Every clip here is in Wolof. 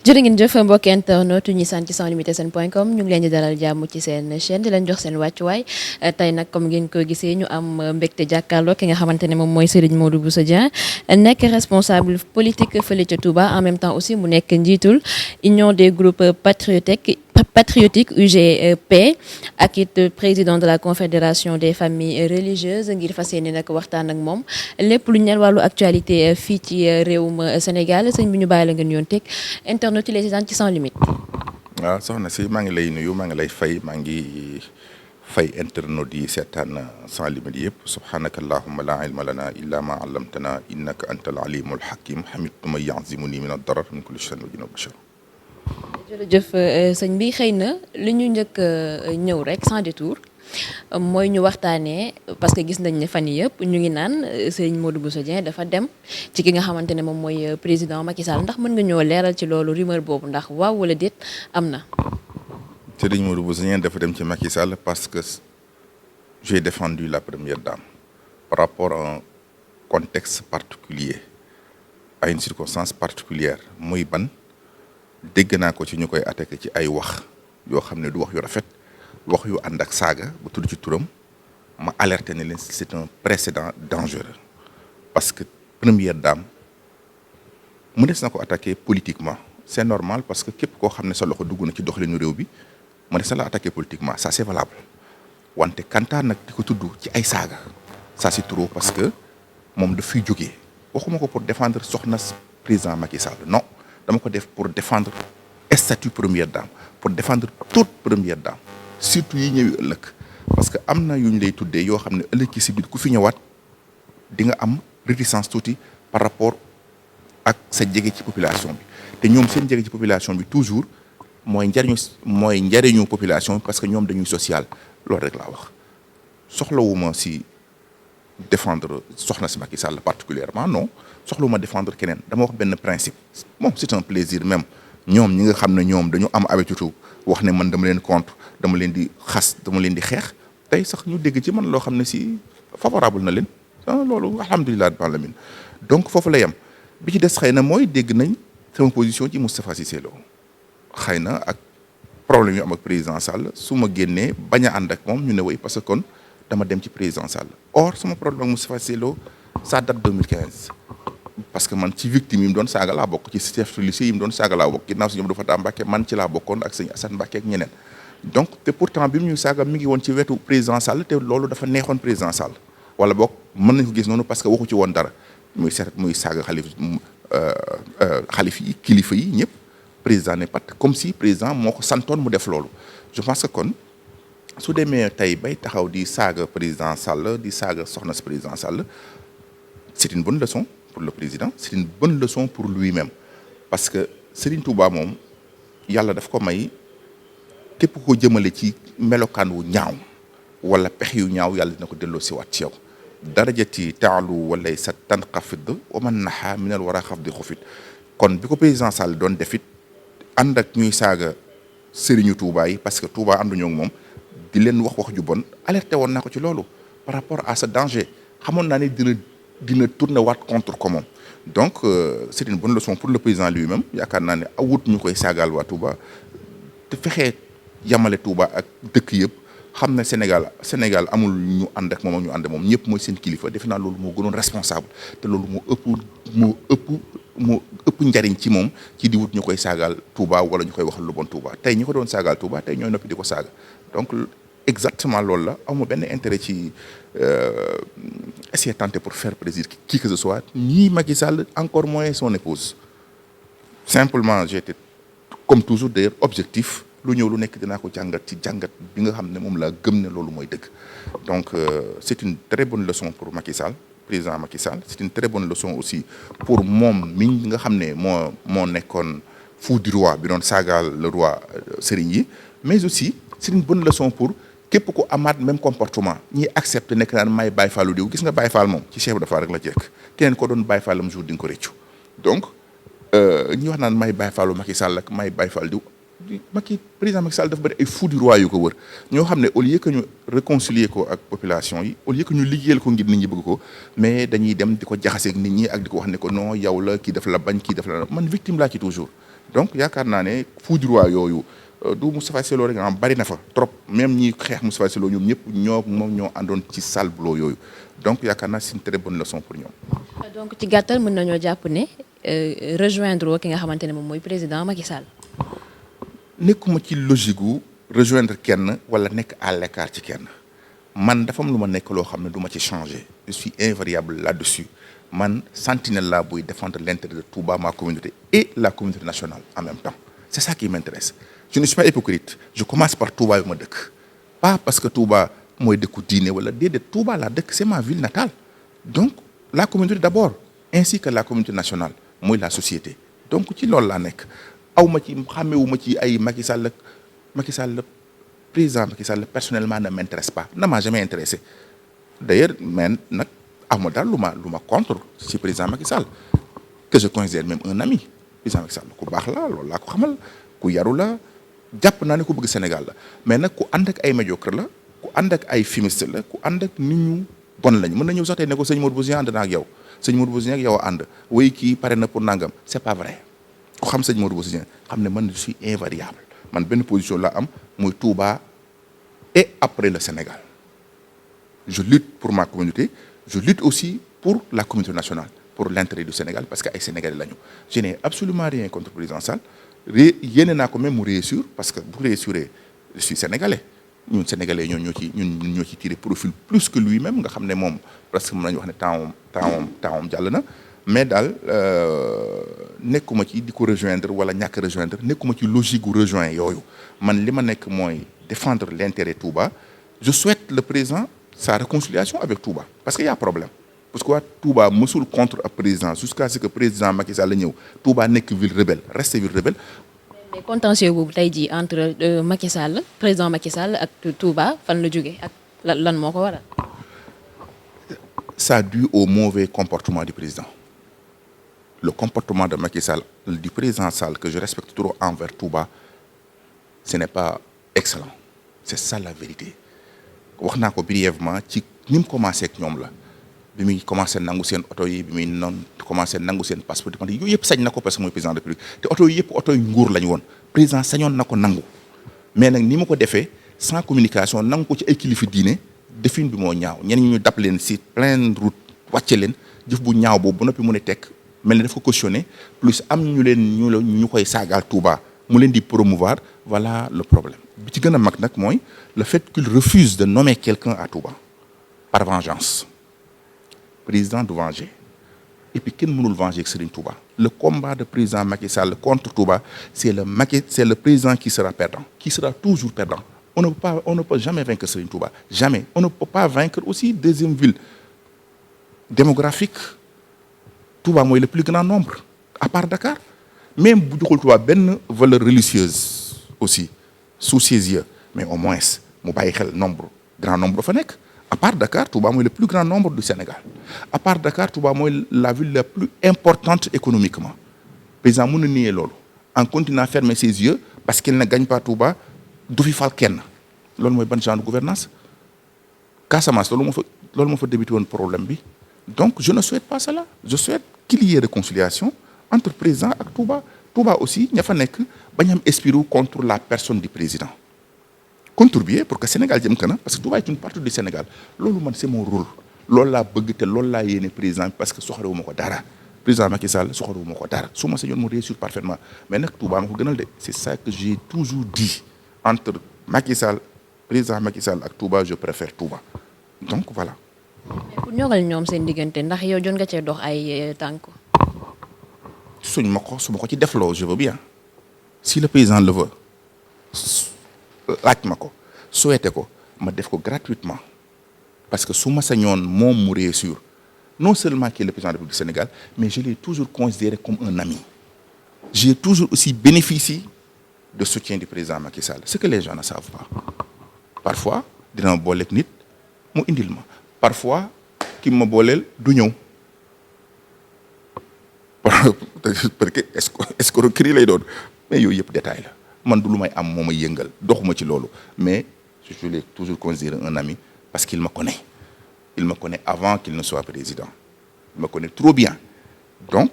jërë ngeen jëf mbokki internet ñi sant ci sanslimité.com ñu ngi leen di dalal jàmm ci seen chaîne di leen jox seen wàccuwaay tey nag comme ngeen ko gisee ñu am mbégte jàkkaarloo ki nga xamante ne moom mooy Serigne Modou Bousso Dieng nekk responsable politique fële ca Touba en même temps aussi mu nekk njiitul union des groupes patriotique UGP ak it président de la confédération des familles religieuses ngir fas yéene nag waxtaan ak moom lépp lu ñeel wàllu actualité fii ci réewum Sénégal sëñ bi ñu bàyyi la ngeen yoon teg internet les gens ci sans limite. waaw soxna si maa ngi lay nuyu maa ngi lay fay maa ngi fay internet yi seetaan sans limite yëpp subhanaka allahumma la ilma lana illa ma allamtana innaka antal alimul hakim hamidtu ma yazimuni min ad-darar min kulli shay'in wa jinni wa bashar. jërëjëf sëñ bi xëy na li ñu njëkk ñëw rek sans détour mooy ñu waxtaanee parce que gis nañ ne fan yii yëpp ñu ngi naan sëñ Modou Bousso Dieng dafa dem ci ki nga xamante ne moom mooy président Macky Sall ndax mën nga ñoo leeral ci loolu rumeur boobu ndax waaw wala déet am na. sëñ Modou Bousso Dieng dafa dem ci Macky Sall parce que j'ai défendu la première dame par rapport à un contexte particulier à une circonstance particulière muy ban. dégg naa ko ci ñu koy attaqué ci ay wax yoo xam ne du wax yu rafet wax yu ànd ak saaga bu tudd ci turam ma alerté ne leen c'est un précédent dangereux parce que première dame mu des na ko attaqué politiquement c'est normal parce que képp koo xam ne sa loxo dugg na ci doxalinu réew bi mu des na la attaqué politiquement ça c'est valable wante kantaan nag di ko tudd ci ay saaga ça c'est trop parce que moom daf fiy jógee waxuma ko pour défendre soxna président Macky Sall non dama ko def pour défendre statut première dame pour défendre toute première dame surtout yi ñëwi ëllëg parce que am na yu ñu lay tuddee yoo xam ne ëllëg ci si biir ku fi ñëwaat di nga am réticence tuuti par rapport ak sa jege ci population bi te ñoom seen jege ci population bi toujours mooy njariñu population parce que ñoom dañuy social loolu rek laa wax soxlawuma si défendre soxna si Macky Sall particulièrement non soxlawuma défendre keneen dama wax benn principe bon c'est un plaisir même ñoom ñi nga xam ne ñoom dañu am habitude wax ne man dama leen contre dama leen di xas dama leen di xeex tey sax ñu dégg ci man loo xam ne si favorable na leen loolu alhamdulilah rabbil alamin donc foofu la yem bi ci des xëy na mooy dégg nañ sama position ci Moustapha Cissé Lo xëy na ak problème yu am ak président Sall su ma génnee bañ a ànd ak moom ñu ne way parce que kon dama dem ci président Sall or sama problème ak Moustapha Cissé Lo ça date 2015 parce que man ci victime yi mu doon saaga laa bokk ci chef de lycée yi mu doon saaga laa bokk ginnaaw si ñoom dafa taa Mbàkke man ci laa bokkoon ak sëñ Assane Mbàkke ak ñeneen donc te pourtant bi mu ñuy saaga mi ngi woon ci wetu président Sall te loolu dafa neexoon président Sall wala boog mën nañ ko gis noonu parce que waxu ci woon dara muy saaga xalif yi kilifa yi ñëpp président ne pat comme si président moo ko santoon mu def loolu je pense que kon su demee tey bay taxaw di saaga président Sall di saaga soxna si président Sall c'est une bonne leçon pour le président c'est une bonne leçon pour lui-même parce que Serigne Touba moom yàlla daf ko may képp ko jëmale ci melokaan wu ñaaw wala pex yu ñaaw yàlla dina ko delloo siwaat ci yow darajati taalu walay sa tanxafid wa man naxa minal war a xaf di xufit kon bi ko président Sall doon defit ànd ak ñuy saaga Serigne Touba yi parce que Touba ànduñoo ak moom di leen wax ju bon alerté woon naa ko ci loolu par rapport à ce danger xamoon naa ne dina tourner waat contre ko moom donc c'est une bonne leçon pour le président lui-même yaakaar naa ne awut ñu koy saagaal waa Touba te fexee yamale Touba ak dëkk yëpp xam ne Sénégal amul ñu ànd ak moom ak ñu ànd moom ñëpp mooy seen kilifa defe naa loolu moo gënoon responsable te loolu moo ëpp njariñ ci moom ci di wut ñu koy saagaal Touba wala ñu koy waxal lu bon Touba tey ñi ko doon saagaal Touba tey ñooy noppi di ko saaga donc exactement loolu la amuma benn intérêt ci essayer tenter pour faire plaisir qui que ce soit ni Macky Sall encore moins son épouse simplement j'ai été comme toujours d'ailleurs objectif lu ñëw lu nekk dinaa ko jàngat ci jàngat bi nga xam ne moom laa gëm ne loolu mooy dëgg donc c'est une très bonne leçon pour Macky Sall président Macky Sall c'est une très bonne leçon aussi pour moom mi nga xam ne moo nekkoon fou du roi bi doon saagaal le roi Serigne yi mais aussi c'est une bonne leçon pour képp ko amaat même comportement ñi accepté nekk naan may Baye Fallu diw gis nga Baye Fall moom ci chef de rek la jekk keneen ko doon Baye Fallam jour di nga ko réccu donc ñi wax naan may Baye Fallu Macky Sall ak may Baye Fall diw président Macky Sall dafa bëri ay fou du roi yu ko wër ñoo xam ne au lieu que ñu réconcilier ko ak population yi au lieu que ñu liggéeyal ko ngir nit ñi bëgg ko mais dañuy dem di ko jaxaseeg nit ñi ak di ko wax ne ko non yow la kii daf la bañ kii daf la man victime laa ci toujours donc yaakaar naa ne foudroie yooyu du Moustapha Cissé Lo rek nga xam bari na fa trop même ñi xeex Moustapha Cissé Lo ñoom ñëpp ñoo àndoon ci sale boulot yooyu donc yaakaar naa c'est une très bonne leçon pour ñoom. donc ci gàttal mën nañoo jàpp ne rejoindre ki nga xamante ne moom mooy président Macky Sall. nekkuma ci logique gu rejoindre kenn wala nekk à l'écart ci kenn man dafa am lu ma nekk loo xam ne du ma ci changer je suis invariable là-dessus man sentinelle laa buy défendre l'intérêt de Touba ma communauté et la communauté nationale en même temps c'est ça qui m'intéresse je ne suis pas hypocrite je commence par Touba bi ma dëkk pas parce que Touba mooy dëkku diine wala déedéet Touba la dëkk c'est ma ville natale donc la communauté d'abord ainsi que la communauté nationale mooy la société donc ci loolu laa nekk aw ma ci xàmmewuma ci ay Macky Sall président Macky Sall personnellement ne m'intéresse pas ne m'a jamais intéressé d'ailleurs man nag awma daal lu ma contre ci président Macky Sall que je considère même un ami président Macky Sall ku baax la loolu laa ko xamal ku yaru la jàpp naa ne ku bëgg Sénégal la mais nag ku ànd ak ay médiocre la ku ànd ak ay fumiste la ku ànd ak nit ñu bon lañu mën na ñëw sax tey ne ko sëñ Modou Bousso ànd naa ak yow sëñ Modou Bousso ak yow a ànd way kii pare na pour nangam c'est pas vrai ku xam sëñ Modou Bousso xam ne man je suis invariable man benn position la am muy Touba et après le Sénégal je lutte pour ma communauté je lutte aussi pour la communauté nationale pour l'intérêt du Sénégal parce que ay Sénégalais lañu je n'ai absolument rien contre le président Sall yéene naa ko même mu réussir parce que bu réussiree je suis sénégalais ñun sénégalais ñoo ci tiré profil plus que lui-même nga xam ne moom presque mën nañu wax ne temps jàll na mais daal nekkuma ci di ko rejoindre wala ñàkk rejoindre nekkuma ci logique gu rejoindre yooyu man li ma nekk mooy défendre l'intérêt Touba je souhaite le président sa réconciliation avec Touba parce que y a problème parce que waa Touba mësul contre ab président jusqu'à ce que président Macky Sall la ñëw Touba nekk ville rebelle reste ville rebelle. mais contentieux boobu tey jii entre Macky Sall président Macky Sall ak Touba fan la jógee ak lan moo ko waral. ça dû au mauvais comportement du président le comportement de Macky Sall du président Sall que je respecte trop envers Touba ce n'est pas excellent c'est ça la vérité wax naa ko brièvement ci ni mu commencé ak ñoom la bi muy commencé nangu seen oto yi bi muy commencé nangu seen passeport yooyu yëpp sañ na ko parce que mooy président de la République te oto yi yëpp oto yu nguur lañu woon président sañoon na ko nangu mais nag ni ma ko defee sans communication nangu ko ci ay kilifa diine defin bi moo ñaaw ñenn ñu dab leen si pleine route wàcce leen jëf bu ñaaw boobu bu noppi mu ne tekk mel ni daf ko cautionné plus am ñu koy saagaal Touba mu leen di promouvoir voilà le problème bi ci gën a mag nag mooy le fait qu'il refuse de nommer quelqu'un à Touba par vengeance président du venger et puis kenn mënul venger ak Serigne Touba le combat de président Macky Sall contre Touba c'est le président qui sera perdant qui sera toujours perdant on ne peut jamais vaincre Serigne Touba jamais on ne peut pas vaincre aussi deuxième ville démographique Touba mooy le plus grand nombre à part Dakar même bu joxul Touba benn valeur religieuse aussi sous ses yeux mais au moins mu bàyyi xel grand nombre fa nekk à part Dakar Touba mooy le plus grand nombre du Sénégal à part Dakar Touba mooy la ville la plus importante économiquement président mën na nier loolu en continuant à fermer ses yeux parce qu'il ne gagne pas Touba du fi fal kenn loolu mooy ban genre de gouvernance Casamance loolu moo fa débuté woon problème bi donc je ne souhaite pas cela je souhaite qu'il y ait réconciliation entre président ak Touba aussi ña fa nekk bañ am esprit contre la personne du président contribuer pour que Sénégal jëm kanam parce que Touba est une partie du Sénégal loolu man c'est mon rôle loolu laa bëgg te loolu laa yéene président parce que soxorewuma ko dara président Macky Sall soxorewuma ko dara su ma sañoon mu réussir parfaitement mais nag Touba ma ko gënal de c'est ça que j'ai toujours dit entre Macky Sall président Macky Sall ak Touba je préfère Touba donc voilà. mais pour ñogal ñoom seen diggante ndax yow jot nga cee dox ay tànk. su ma ko ci defloo je veux bien si le président le veut laaj ma ko souhaité ko ma def ko gratuitement parce que su ma sañoon moom mu réussir non seulement qu'il est le président de la République du Sénégal mais je l'ai toujours considéré comme un ami j'ai toujours aussi bénéficié de soutien du président Macky Sall ce que les gens ne savent pas parfois dina ma booleeg nit mu indil ma parfois ki ma booleel du ñëw parce que escroquerie lay doon mais yooyu yëpp détail la man du lu may am moo may yëngal doxuma ci loolu mais je l'ai toujours considéré un ami parce qu'il me connaît avant qu'il ne soit président il me connaît trop bien donc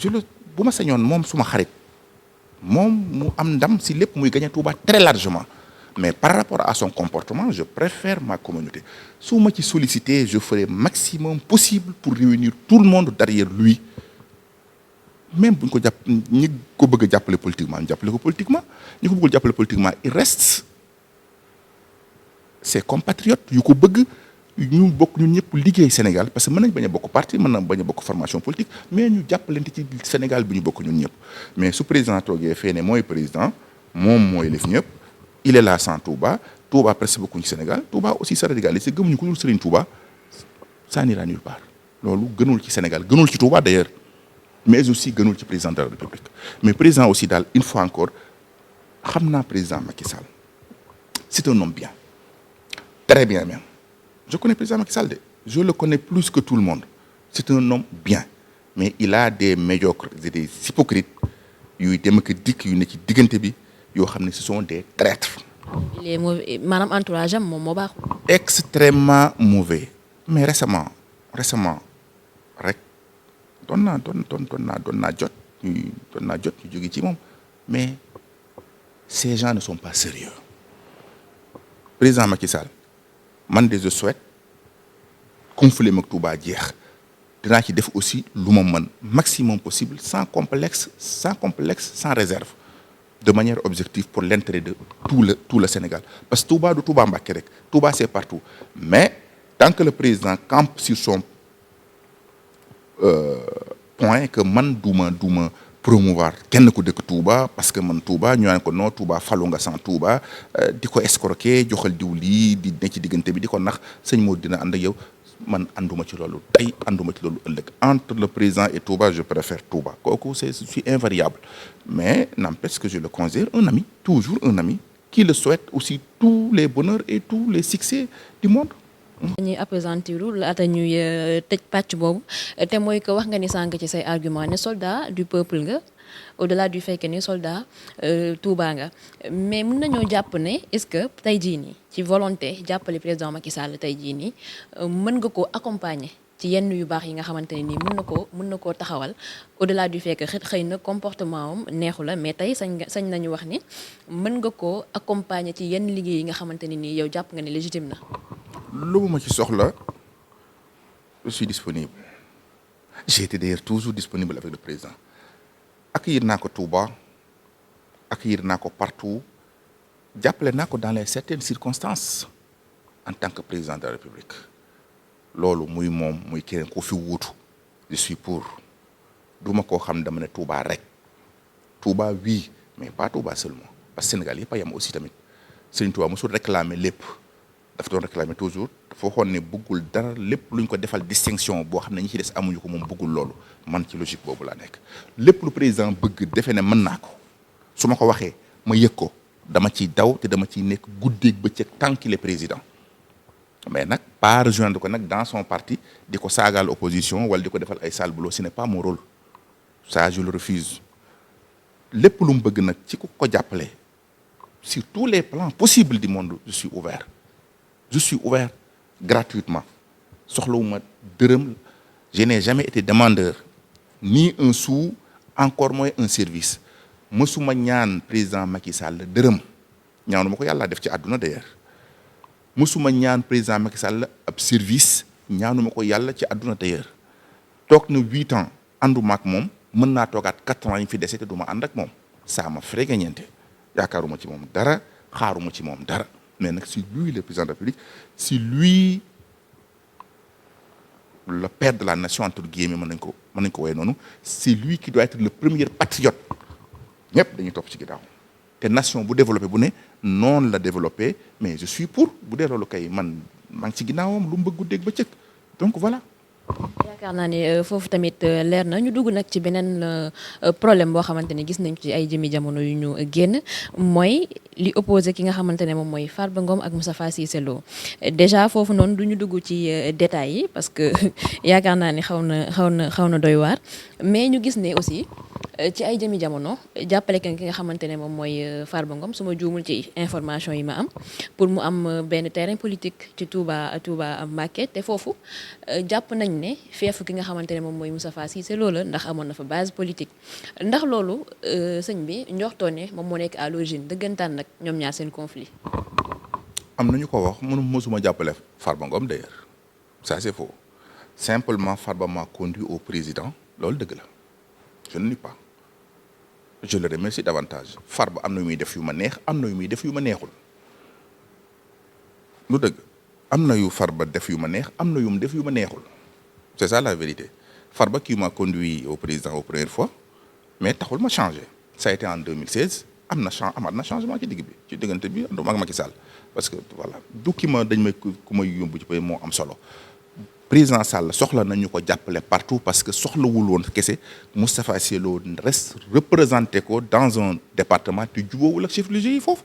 bu ma sañoon moom suma xarit moom mu am ndam si lépp muy gagné Touba très largement mais par rapport à son comportement je préfère ma communauté su ma ci sollicité je ferai maximum possible pour réunir tout le monde derrière lui même bu ñu ko jàpp ñi ko bëgg a jàppale politiquement ñu jàppale ko politiquement ñi ko bëggul jàppale politiquement il reste ses compatriotes yu ko bëgg ñu bokk ñun ñëpp liggéey Sénégal parce que mën nañ bañ a bokk parti mën na bañ a bokk formation politique mais ñu jàppalante ci Sénégal bi ñu bokk ñun ñëpp mais su président toogee fee ne mooy président moom mooy lif ñëpp il est là sans Touba Touba presque bokkuñ ci Sénégal Touba aussi sa radicalité gëmuñu ko dul Serigne Touba ça n'ira nulle part loolu gënul ci Sénégal gënul ci Touba d'ailleurs mais aussi gënul ci président de la République mais président aussi daal une fois encore xam naa président Macky Sall c'est un homme bien très bien même je connais président Macky Sall je le connais plus que tout le monde c'est un homme bien mais il a des médiocres et des hypocrites yuy dem ak dikk yu ne ci diggante bi yoo xam ne ce sont des traîtres. il est mauvais maanaam entourage am moom moo baaxul. extrêmement mauvais mais récemment rek doon naa jot ñu jóge ci moom mais ces gens ne sont pas sérieux président Macky Sall man de je souhaite conflit mag Touba jeex dinaa ci def aussi lu ma mën maximum possible sans complexe sans réserve de manière objective pour l'intérêt de tout le Sénégal parce que Touba du Touba Mbacké rek Touba c'est partout mais tant que le président campe sur son point que man duma promouvoir kenn ku dëkk Touba parce que man Touba ñu naan ko non Touba falu nga sans Touba di ko escroquer joxal diw lii di ne ci diggante bi di ko nax sëñ moo dina ànd ak yow man ànduma ci loolu tey ànduma ci loolu ëllëg entre le président et Touba je préfère Touba kooku c'est invariable mais n'empêche que je le considère un ami toujours un ami qui le souhaite aussi tous les bonheurs et tous les succès du monde. dañuy appesantiru laata ñuy tëj pàcc boobu te mooy que wax nga ni sànq ci say argument ne soldat du peuple nga au-delà du fait que ni soldat Touba nga mais mën nañoo jàpp ne est-ce que tey jii nii ci volonté jàppale président Macky Sall tey jii nii mën nga koo accompagner ci yenn yu baax yi nga xamante ne nii mën na koo taxawal au-delà du fait que xëy na comportement am neexu la mais tey sañ nañu wax ni mën nga koo accompagner ci yenn liggéey yi nga xamante ne nii yow jàpp nga ne légitime na. lu ma ci soxla je suis disponible j'ai été d'ailleurs toujours disponible avec le président accueillir naa ko Touba accueillir naa ko partout jàppale naa ko dans les certaines circonstances en tant que président de la République loolu muy moom muy keneen ko fi wuutu je suis pour duma koo xam dama ne Touba rek Touba oui mais pas Touba seulement parce que Sénégal yëpp a yem aussi tamit Serigne Touba mosul réclamer lépp dafa doon réclamer toujours dafa waxoon ne bëggul dara lépp luñ ko defal distinction boo xam ne ñi ci des amuñu ko moom bëggul loolu man ci logique boobu laa nekk lépp lu président bëgg defe ne mën naa ko su ma ko waxee ma yëg ko dama ciy daw te dama ciy nekk guddeeg bëccëg tant qu'il est président mais nag pas rejoindre ko nag dans son parti di ko saagaal opposition wala di ko defal ay sale boulot ce n'est pas mon rôle ça je le refuse lépp lu mu bëgg nag ci ku ko jàppale sur tous les plans possibles du monde je suis ouvert gratuitement soxlawuma dërëm je n'ai jamais été demandeur ni un sou encore moins un service mësuma ñaan président Macky Sall dërëm ñaanu ma ko yàlla def ci àdduna d'ailleurs mësuma ñaan président Macky Sall ab service ñaanu ma ko yàlla ci àdduna d'ailleurs toog na 8 ans ànduma ak moom mën naa toogaat 4 ans yi fi dese te du ma ànd ak moom ça m'a frégué ñeente yaakaaruma ci moom dara xaaruma ci moom dara mais nag c'est lui le président de la République c'est lui le père de la nation entre guillemets mën nañ ko woowee noonu c'est lui qui doit être le premier patriote ñëpp dañuy topp ci ginnaaw te nation bu développé bu ne noonu la développé mais je suis pour bu dee loolu kay man maa ngi ci ginnaawam lu mu bëgg guddeeg bëccëg donc voilà. yaakaar naa ne foofu tamit leer na ñu dugg nag ci beneen problème boo xamante ne gis nañ ci ay jëmi jamono yu ñu génn mooy li opposé ki nga xamante ne moom mooy Farba Ngom ak Moustapha Cissé Lo déjà foofu noonu du ñu dugg ci détails yi parce que yaakaar naa ne xaw na doy waar mais ñu gis ne aussi ci ay jëmi jamono jàppale ki nga xamante ne moom mooy Farba Ngom su ma juumul ci information yi ma am pour mu am benn terrain politique ci Touba Mbacké te foofu jàpp nañ ne feefu ki nga xamante ne moom mooy Moustapha Cissé loola ndax amoon na fa base politique ndax loolu sëñ bi njoxtoo ne moom moo nekk à l'origine dëggantaan nag ñoom ñaar seen conflit. am na ñu ko wax mosuma jàppale Farba Ngom d'ailleurs ça c'est faux simplement Farba m'a conduit au président loolu dëgg la je ne nie pas je le remercie davantage Farba am na yu muy def yu ma neex am na yu muy def yu ma neexul lu dëgg am na yu Farba def yu ma neex am na yu mu def yu ma neexul c'est ça la vérité Farba qui m'a conduit au président aux premières fois mais taxul ma changé ça a été en 2016 amaat na changement ci digg bi ci diggante bi ak Macky Sall parce que voilà du ki ma dañ may ku may yóbbu ci moo am solo président Sall soxla nañu ko jàppale partout parce que soxlawul woon kese Moustapha Cissé Lo reste représenté ko dans un département te jubóowul ak chef religieux yi foofu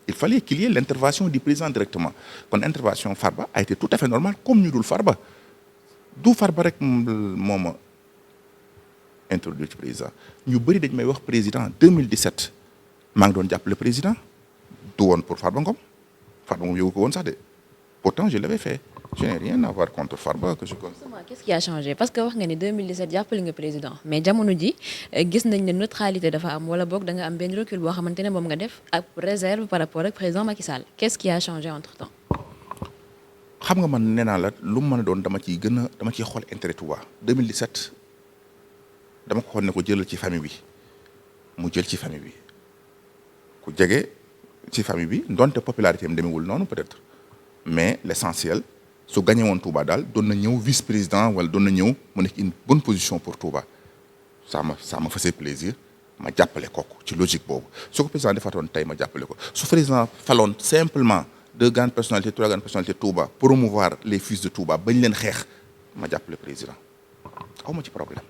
il fallait qu'il y ait l'intervention du président directement kon intervention Farba a été tout à fait normale comme ñu dul Farba du Farba rek moo ma introduire ci président ñu bëri dañ may wax président 2017 maa ngi doon jàppale président du woon pour Farba Ngom yëgu ko woon sax de pourtant je l'avais fait je n'ai rien à voir contre Farba que je connais. Qu'est-ce qui a changé parce que wax nga ni 2017 jàppale nga président mais jamono ji gis nañ ne neutralité dafa am wala boog da nga am benn recul boo xamante ne moom nga def ak réserve par rapport ak président Macky Sall qu'est-ce qui a changé entre-temps. xam nga man nee naa la lu mu mën a doon dama ciy xool intérêt Touba 2017 dama ko xool ne ko jëlal ci famille bi mu jël ci famille bi ku jege ci famille bi ndonte popularité am demewul noonu peut-être mais l'essentiel su gagné woon Touba daal doon na ñëw vice-président wala doon na ñëw mu nekk une bonne position pour Touba ça me faisait plaisir ma jàppale kooku ci logique boobu su ko président defatoon tey ma jàppale ko su président faloon simplement 2 grandes personnalités 3 grandes personnalités Touba promouvoir les fils de Touba bañ leen xeex ma jàppale président aw ma ci problème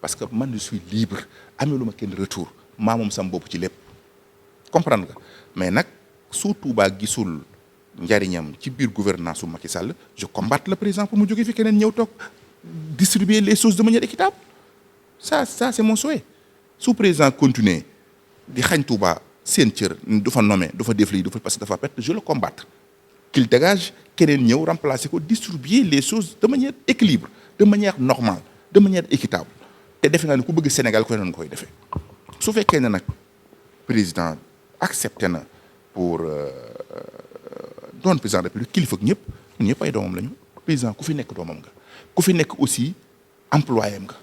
parce que man je suis libre amee lu ma kenn retour maa moom sam bopp ci lépp comprendre nga mais nag su Touba gisul njariñam ci biir gouvernance su Macky Sall je combatte le président pour mu jógee fi keneen ñëw toog distribuer les choses de manière équitable ça c'est mon souhait su président continuer di xañ Touba seen cër du fa nommer du fa def lii du fa parce que dafa perte je le combattre qu'il dégage keneen ñëw remplacer ko distribuer les choses de manière équilibre de manière normale de manière équitable te defe naa ne ku bëgg Sénégal ko noonu koy defee su fekkee ne nag président accepté na pour doon président de la République kilifa ñëpp ñun ñëpp ay doomam lañu président ku fi nekk doomam nga ku fi nekk aussi employé nga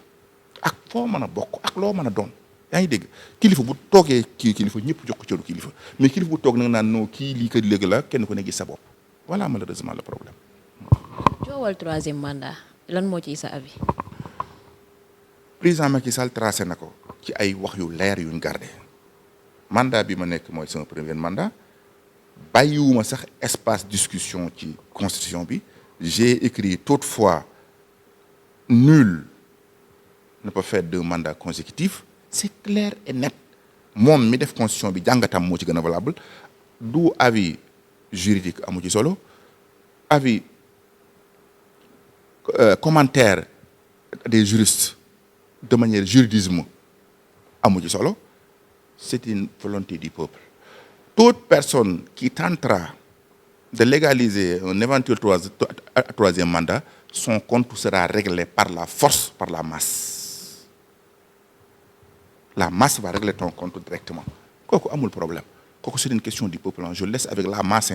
ak foo mën a bokk ak loo mën a doon yaa ngi dégg kilifa bu toogee kilifa ñëpp jox ko cëru kilifa mais kilifa bu toog nag naan non kii lii kat léegi la kenn ku ne gis sa bopp voilà malheureusement le problème. coowal 3e mandat lan moo ciy sa avis. président Macky Sall tracé na ko ci ay wax yu leer yuñ gardé mandat bi ma nekk mooy sama premier mandat. bàyyiwuma sax espace discussion ci constitution bi j'ai écrit toutefois nul ne peut faire 2 mandats consécutifs c'est clair et net moom mi def constitution bi jàngatam moo ci gën a valable du avis juridique amu ci solo avis commentaire des juristes de manière juridisme amu ci solo c'est une volonté du peuple. Toute personne qui tentera de légaliser un éventuel 3e mandat, son compte sera réglé par la force, par la masse. La masse va régler ton compte directement. Kooku amul problème. Kooku c'est une question du peuple. Je laisse avec la masse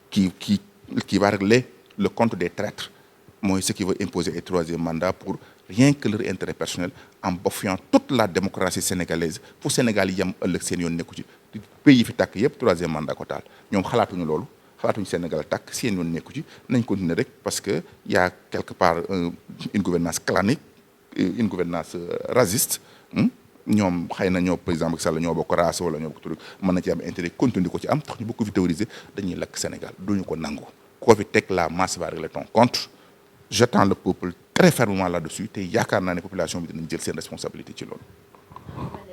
qui va régler le compte des traîtres. Moi, ce qui veut imposer un 3e mandat pour rien que leur intérêt personnel en bafouant toute la démocratie sénégalaise pour Sénégal yam ëllëg seen yoon nekku ci pays yi fi tàkk yëpp 3e mandat ko taal ñoom xalaatuñu loolu xalaatuñu Sénégal tàkk seen yoon nekku ci nañ continuer rek parce que y a quelque part une gouvernance clanique une gouvernance raciste ñoom xëy na ñoo président Macky Sall ñoo bokk race wala ñoo bokk tur mën na ci am intérêt continuer ko ci am tax ñu bokk fi théoriser dañuy lakk Sénégal duñu ko nangu koo fi teg la masse va régler ton compte j'attends le peuple très fermement là-dessus te yaakaar naa ne population bi dinañ jël seen responsabilité ci loolu.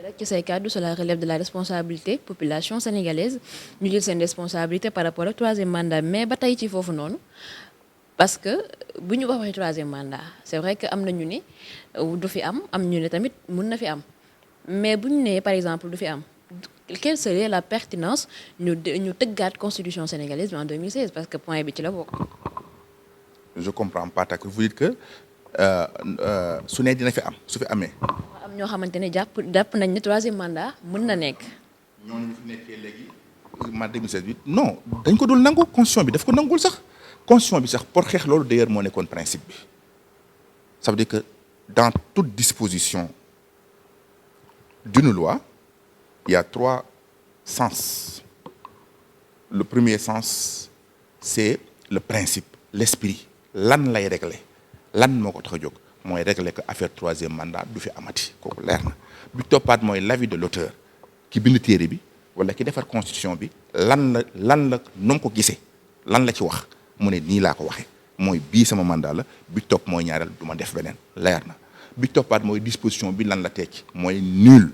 rek ci say kàddu cela relève de la responsabilité population sénégalaise ñu jël seen responsabilité par rapport ak 3e mandat mais ba tey ci foofu noonu parce que bu ñu waxee troisième mandat c'est vrai que am na ñu ni du fi am ñu ne tamit mun na fi am mais bu ñu nee par exemple du fi am quelle serait la pertinence ñu tëggaat constitution sénégalaise bi en 2016 parce que point bi ci la bokk. je comprends pas que vous dites que su ne dina fi am su fi amee. am ñoo xamante ne jàpp nañ ne troisième mandat mën na nekk. ñooñu fi nekkee léegi ma 2016 bi non dañ ko dul nangu constitution bi daf ko nangul sax constitution bi sax pour xeex loolu d'ailleurs moo nekkoon principe bi ça veut dire que dans toute disposition d'une loi il y a 3 sens. Le premier sens c'est le principe l'esprit lan lay régler lan moo ko tax a jóg mooy régler que affaire troisième mandat du fi amati kooku leer na bi toppaat mooy l'avis de l'auteur ki bind téere bi wala ki defar constitution bi lan la nu mu ko gisee lan la ci wax mu ne nii laa ko waxee mooy bii sama mandat la bi topp mooy ñaareel du ma def beneen leer na bi toppaat mooy disposition bi lan la tekki mooy nul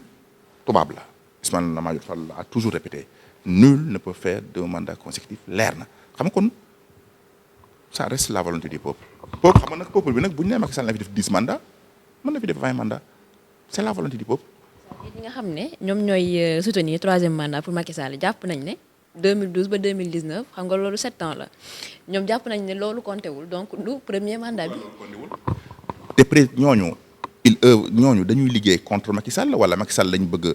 tubaab la Ismaïla Madior Fall a toujours répété nul ne peut faire 2 mandats consécutifs leer na xam nga kon ça reste la volonté du peuple xam nga nag peuple bi nag bu ñu nee Macky Sall na fi def 10 mandats mën na fi def 20 mandats c'est la volonté du peuple. ñi nga xam ne ñoom ñooy soutenir troisième mandat pour Macky Sall jàpp nañ ne 2012 ba 2019 xam nga loolu 7 ans la ñoom jàpp nañ ne loolu compté wul donc du premier mandat bi. te pré ñooñu ñooñu dañuy liggéey contre Macky Sall wala Macky Sall lañ bëgg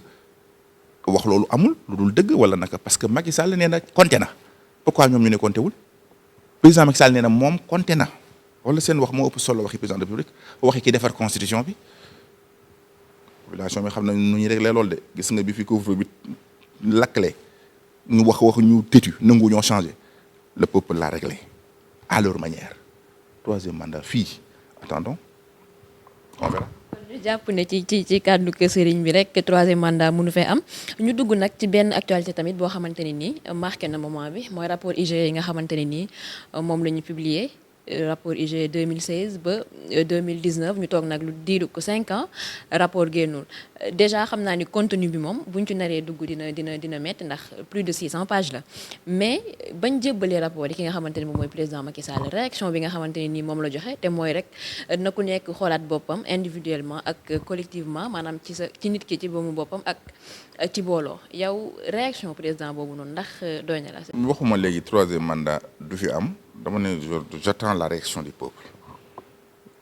wax loolu amul lu dul dëgg wala naka parce que Macky Sall nee na compté na pourquoi ñoom ñu ne compté wul président Macky Sall nee na moom compté na wala seen wax moo ëpp solo waxi président de la République waxi ki defar constitution bi population bi xam na nu ñuy réglé loolu de gis nga bi fi couvre-feu bi lakkale ñu wax ñu têtu nangu ñoo changé le peuple l'a réglé à leur manière troisième mandat fii attendons on verra. ñu jàpp ne ci kàddu kër sëriñ bi rek troisième mandat mënu fee am ñu dugg nag ci benn actualité tamit boo xamante ne nii marqué na moment bi mooy rapport IGE yi nga xamante ne nii moom la ñu publier rapport IGE 2016 ba 2019 ñu toog nag lu diiru ko 5 ans rapport génnul déjà xam naa ni contenu bi moom buñ ci naree dugg dina métti ndax plus de 600 pages la mais bañ jébbalee rapport yi ki nga xamante ne moom mooy président Macky Sall réaction bi nga xamante ne nii moom la joxe te mooy rek na ku nekk xoolaat boppam individuellement ak collectivement maanaam ci nit ki ci boomu boppam ak ci booloo yow réaction président boobu noonu ndax doy na la. waxuma léegi troisième mandat du fi am. dama ne j'attends la réaction du peuple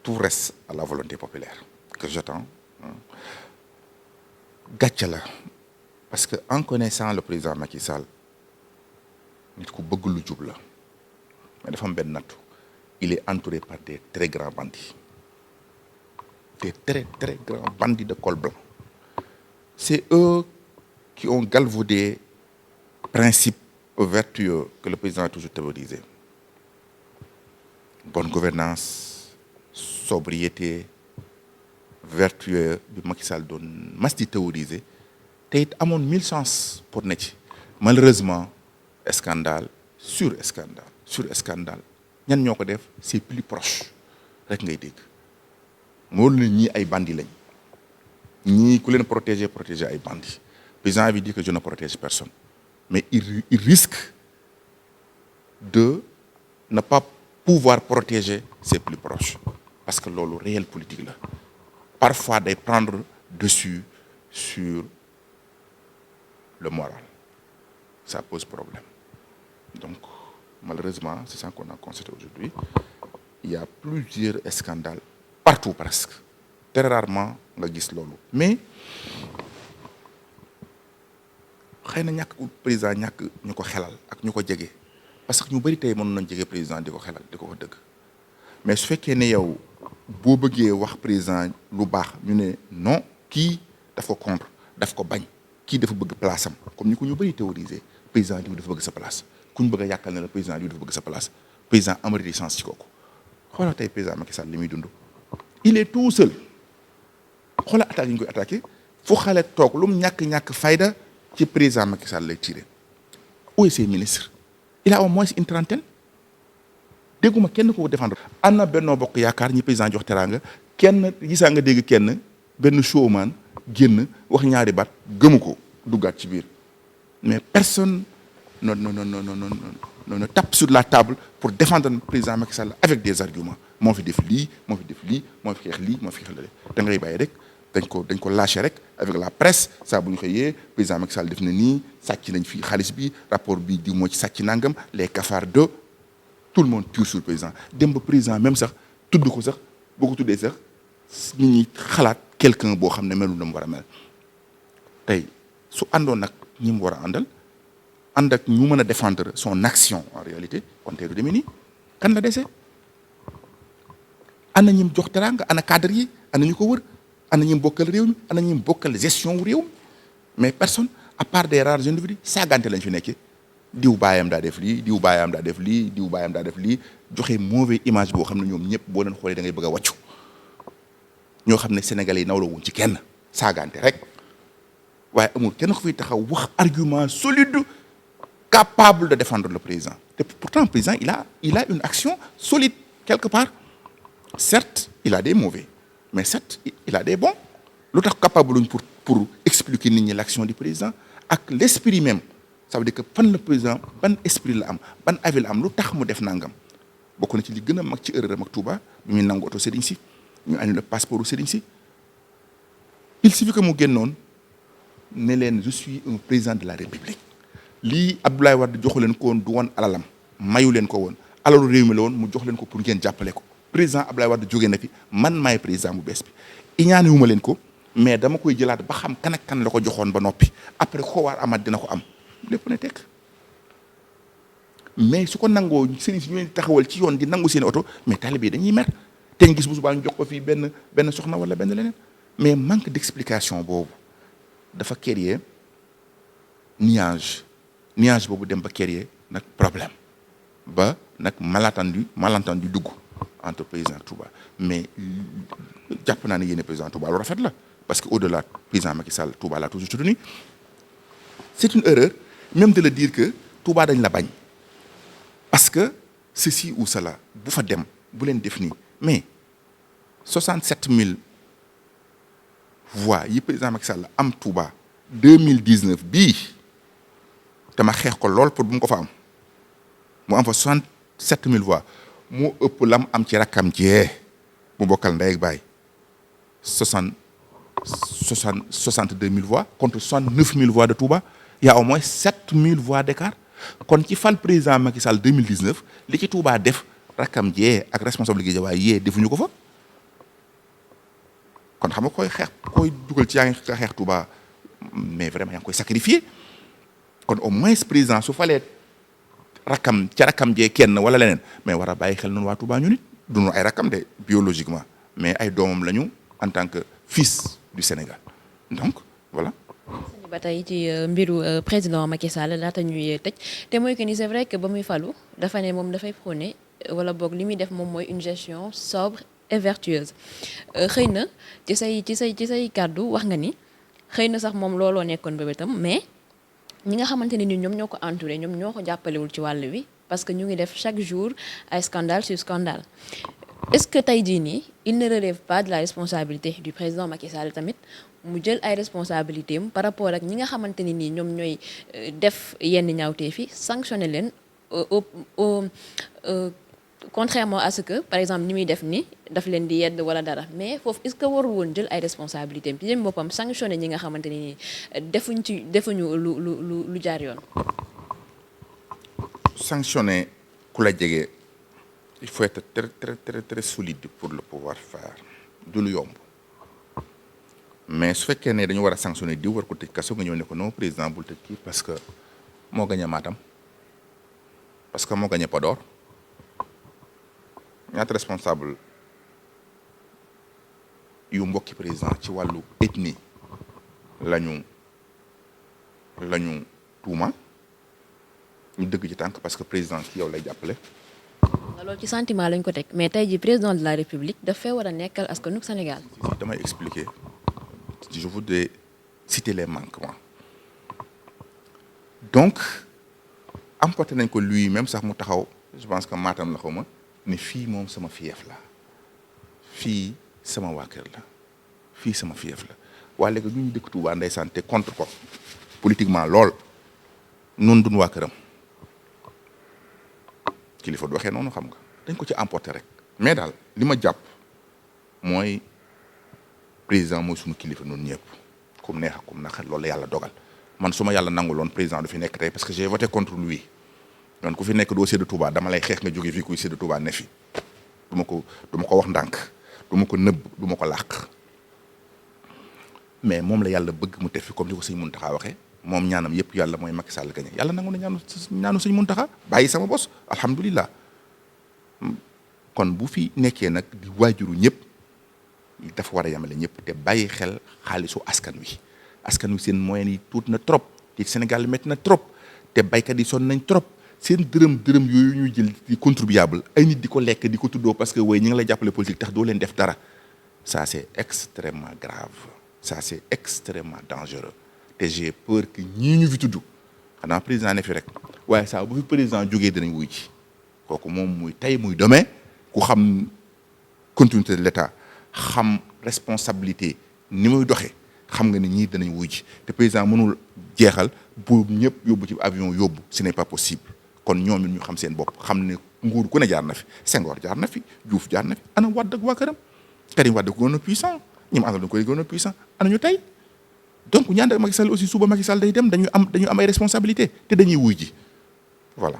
tout reste à la volonté populaire que j'attends gàcce la parce que en connaissant le président Macky Sall nit ku bëgg lu jub la mais dafa am benn nattu il est entouré par des très grands bandits des très très grands bandits de col blanc c'est eux qui ont galvaudé principes vertueux que le président a toujours théorisé. Bonne gouvernance sobriété vertueux bi Macky Sall doon mas di théoriser te it amoon 1000 chances pour ne ci malheureusement scandale sur scandale ñan ñoo ko def c'est plus proche rek ngay dégg moo la ñii ay bandits lañ ñii ku leen protéger ay bandits président avait dit que je ne protège personne mais il risque de ne pas pouvoir protéger ses plus proches parce que loolu réel politique la parfois day prendre dessus sur le moral ça pose problème donc malheureusement c'est ça qu'on a constaté aujourd'hui il y a plusieurs scandales partout presque très rarement nga gis loolu mais xëy na ñàkk président ñàkk ñu ko xelal ak ñu ko jege parce que ñu bari tey mënoon nañ jege président di ko xelal di ko wax dëgg mais su fekkee ne yow boo bëggee wax président lu baax ñu ne non kii daf ko contre daf ko bañ kii dafa bëgg place am comme ni ko ñu bari théoriser président diw dafa bëgg sa place ku ñu bëgg a yàqal ne la président diw dafa bëgg sa place président am réticence ci kooku xoolal tey président Macky Sall li muy dund il est tout seul xoolal attaque yi ñu koy attaqué fu xale toog lu mu ñàkk fayda ci président Macky Sall lay tiré où est ses ministres il a au moins une trentaine dégguma kenn ko défendre. am na Benno Bokk Yaakaar ñi président jox teraanga kenn gisaa nga dégg kenn benn showman génn wax ñaari baat gëmu ko duggaat ci biir mais personne ne tape sur la table pour défendre le président Macky Sall avec des arguments moo fi def lii moo fi def lii moo fi xeex lii moo fi xeex lale da ngay bàyyi rek dañ ko lâché rek avec la presse saa bu ñu xëyee président Macky Sall def na nii sàcc nañ fii xaalis bi rapport bi di moo ci sàcc nangam les cafards de tout le monde tire sur le président dem ba président même sax tudd ko sax boo ko tuddee sax nit ñi xalaat quelqu'un boo xam ne melul na mu war a mel tey su àndoon nag ñi mu war a àndal ànd ak ñu mën a défendre son action en réalité kon tey du demee nii kan la dese ana ñim jox teraanga ana cadre yi ana ñu ko wër ana ñim bokkal réew mi ana ñim bokkal gestion wu réew mi mais personne à part des rares individus saagante lañ fi nekkee diw baayam daa def lii diw baayam daa def lii diw baayam daa def lii joxe mauvaise image boo xam ne ñoom ñëpp boo leen xoolee da ngay bëgg a wàccu ñoo xam ne sénégalais yi nawloo wuñ ci kenn saagante rek waaye amul kenn ku fiy taxaw wax argument solide capable de défendre le président et pourtant le président il a une action solide quelque part certes il a des mauvais mais certes il a des bons lu tax capable luñ pour expliquer nit ñi l'action du président ak l'esprit même ça veut dire que fan le président ban esprit la am ban avis la am lu tax mu def nangam bokk na ci li gën a mag ci erreur ak Touba bi muy nangu oto Serigne si ñu annulé passeport u Serigne si il suffit que mu génnoon ne leen je suis un président de la République lii Abdoulaye Wade joxu leen ko woon du woon alalam mayu leen ko woon alalu réew mi la woon mu jox leen ko pour ngeen jàppale ko président Abdoulaye Wade jógee na fi man maay président bu bees bi iñaane wu ma leen ko mais dama koy jëlaat ba xam kan ak kan la ko joxoon ba noppi après ko waar amaat dina ko am lépp ne tekk mais su ko nangoo sëriñ si ñu leen taxawal ci yoon di nangu seen oto mais talibé yi dañuy mer te ñu gis bu subaa ñu jox ko fii benn soxna wala benn leneen mais manque d'explication boobu dafa créer nuage boobu dem ba créer nag problème ba nag malentendu dugg entre président Touba mais jàpp naa ne yéene président Touba lu rafet la parce que au-delà président Macky Sall Touba l'a toujours soutenu c'est une erreur même de le dire que Touba dañ la bañ parce que ceci ou cela bu fa dem bu leen def nii mais 67000 voix yi président Macky Sall am Touba 2019 bii te ma xeex ko lool pour bu mu ko fa am mu am fa 67000 voix moo ëpp lam am ci rakkam jee mu bokkal ndey ak baay 62000 voix contre 69000 voix de Touba il y a au moins 7000 voix d'écart kon ci fal président Macky Sall 2019 li ci Touba def rakkam jee ak responsable gi waaye yee defuñu ko fa kon xam nga koy dugal ci yaa ngi xeex Touba mais vraiment yaa ngi koy sacrifier kon au moins président su falee rakkam jee kenn wala leneen mais war a bàyyi xel noonu waa Touba ñu nit duñu ay rakkam de biologiquement mais ay doomam lañu en tant que fils du Sénégal donc voilà. ba tey ci mbiru président Macky Sall laata ñuy tëj te mooy que ni c'est vrai que ba muy falu dafa ne moom dafay prôner wala boog li muy def moom mooy une gestion sobre et vertueuse xëy na ci say kàddu wax nga ni xëy na sax moom looloo nekkoon bébétam mais ñi nga xamante ne ni ñoom ñoo ko entouré ñoom ñoo ko jàppalewul ci wàll wi parce que ñu ngi def chaque jour ay scandale sur scandale est-ce que tey jii nii il ne relève pas de la responsabilité du président Macky Sall tamit mu jël ay responsabilités am par rapport ak ñi nga xamante ne nii ñoom ñooy def yenn ñaawteef yi sanctionner leen contrairement à ce que par exemple ni muy def ni daf leen di yedd wala dara mais foofu est-ce que warul woon jël ay responsabilités am ci jëm boppam sanctionner ñi nga xamante ne nii defuñu lu jaar yoon. Sanctionner ku la jege il faut être très très très très solide pour le pouvoir faire du lu yomb mais su fekkee ne dañu war a sanctionner diw war ko tëj kaso nga ñëw ne ko non président bul tëj kii parce que moo gagné Matam parce que moo gagné Podor ñaata responsable yu mbokki président ci wàllu ethnie lañu tuuma ñu dëgg ci tànk parce que président ki yow lay jàppale. loolu ci sentiment lañ ko teg mais tey ji président de la république dafay war a nekkal askanu Sénégal. damay expliquer je voudrais citer les manquements donc emporté nañ ko lui même sax mu taxaw je pense que Matam la xaw ma ne fii moom sama fief la fii sama waa kër la fii sama fief la waa léegi ñu dëkk Touba ndeysaan te contre ko politiquement lool noonu duñ waa këram kilifa du waxee noonu xam nga dañ ko ci emporter rek mais daal li ma jàpp mooy président mooy suñu kilifa noonu ñëpp comme neex ak comme naqar loolu la yàlla dogal man su ma yàlla nanguloon président du fi nekk tey parce que j'ai voté contre lui donc ku fi nekk doo séddu Touba dama lay xeex nga jóge fii kuy séddu Touba ne fi du ma ko wax ndànk du ma ko nëbb du ma ko làq mais moom la yàlla bëgg mu teg fi comme ni ko sëñ Mountakha waxee moom ñaanam yëpp yàlla mooy Macky Sall gañe yàlla nangu na ñaanu sëñ Mountakha bàyyi sama bos alhamdulilah kon bu fi nekkee nag di waajuru ñëpp dafa war a yamale ñëpp te bàyyi xel xaalisu askan wi seen moyen yi tuut na trop te Sénégal métti na trop te baykat yi sonn nañ trop seen dërëm yooyu ñuy jël di contribuable ay nit di ko lekk di ko tuddoo parce que way ñi ngi lay jàppale politique tax doo leen def dara ça c'est extrêmement grave ça c'est extrêmement dangereux te j'ai peur que ñii ñu fi tudd xanaa président ne fi rek waaye saa bu fi président jógee dinañ wuy ci kooku moom muy tey muy demain ku xam continuité de l'État xam responsabilité ni muy doxee xam nga ni ñii danañ wuy ji te président mënul jeexal bu ñëpp yóbbu ci avion yóbbu ce n'est pas possible kon ñoom it ñu xam seen bopp xam ne nguur ku ne jaar na fi Senghor jaar na fi Diouf jaar na fi ana Wade ak waa këram Karim Wade ko gën a puissant ñi mu àndal dañ koy gën a puissant ana ñu tey donc ñaan ak Macky Sall aussi suba Macky Sall day dem dañu am ay responsabilité te dañuy wuy ji voilà.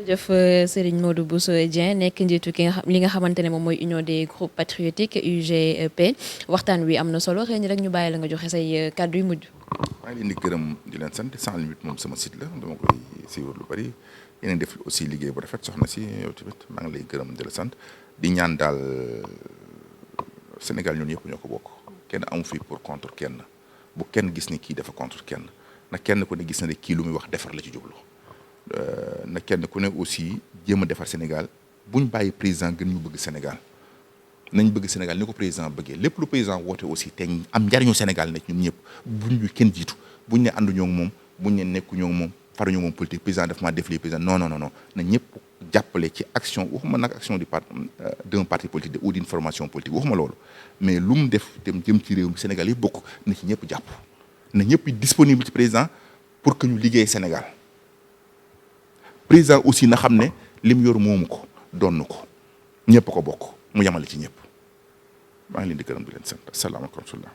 jërëjëf Serigne Modou Bousso Dieng nekk njiitu li nga xamante ne moom mooy union des groupes patriotiques UGP waxtaan wi am na solo xëy na rek ñu bàyyi la nga joxe say kàddu yu mujj. maa ngi leen di gërëm di leen sant Sans Limites moom sama site la dama koy suivre lu bari yeneen def aussi liggéey bu rafet soxna si yow tamit maa ngi lay gërëm di la sant di ñaan daal Sénégal ñun ñëpp ñoo ko bokk kenn amu fi pour contre kenn bu kenn gis ni kii dafa contre kenn na kenn ku ne gis na ne kii lu muy wax defar la ci jublu. na kenn ku ne aussi jéem a defar Sénégal buñ bàyyi président gën ñu bëgg Sénégal nañ bëgg Sénégal ni ko président bëggee lépp lu président woote aussi te am njariñu Sénégal ne ñun ñëpp buñ ñu kenn jiitu buñ ne ànduñoo ak moom buñ ne nekkuñoo ak moom faruñoo moom politique président daf maa def lii président non na ñëpp jàppale ci action waxuma nag action d'un parti politique ou d'une formation politique waxuma loolu mais lu mu def dem jëm ci réew mi Sénégal yi bokk na ci ñëpp jàpp na ñëpp disponible ci président pour que ñu liggéey Sénégal président aussi na xam ne lim yor moomu ko doon ko ñëpp ko bokk mu yamale ci ñëpp maa ngi leen di gërëm di leen sant asalaamaaleykum wa rahmatulah